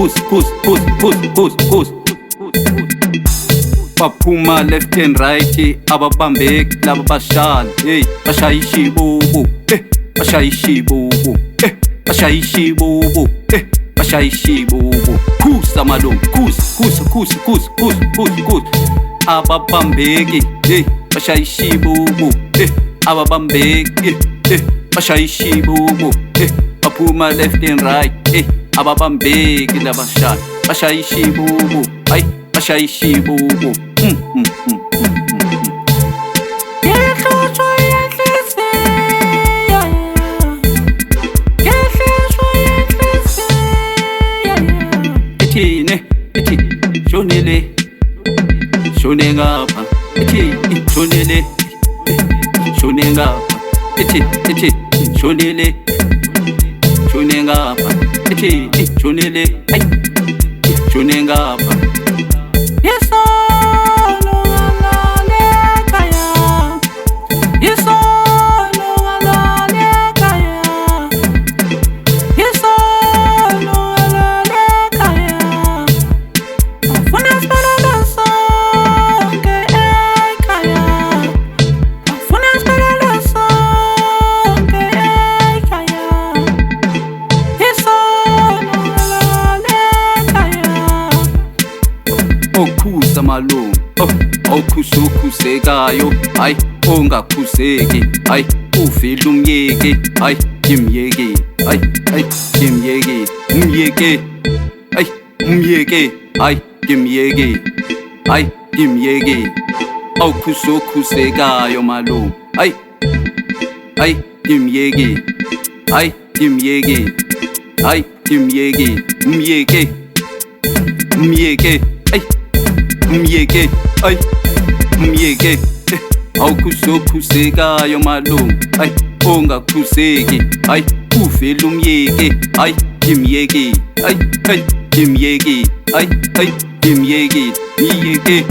Pus. Baphuma left and right, ababambeki laba bashali, hey, bashaya ishibubu, bashaya ishibubu, bashaya ishibubu, bashaya ishibubu. Kusa malungu, kusa. Ababambeki, hey, bashaya ishibubu, ababambeki, bashaya ishibubu, baphuma left and right, ababambeki laba bashali, bashaya ishibubu, ay, bashaya ishibubu. Shone ngapha, shonele, shone ngapha, shonele, shone ngapha, shonele, ay, shone ngapha. Yes, okhuza malungu, okhusukhuzekayo, hayi ongakhuzeki, hayi uvele umyeke, hayi ngimyeke, hayi ngimyeke, umyeke, hayi umyeke, hayi ngimyeke, hayi ngimyeke. Okhusukhuzekayo malungu, hayi ngimyeke, hayi ngimyeke, hayi ngimyeke, umyeke, ay, umyeke, ay, umyeke. Awukuzokhuzekayo malungu, ay, ongakhuzeki, ay, uvele umyeke, ay, ngimyeke, ay, ngimyeke, ay, ngimyeke, ngiyeke.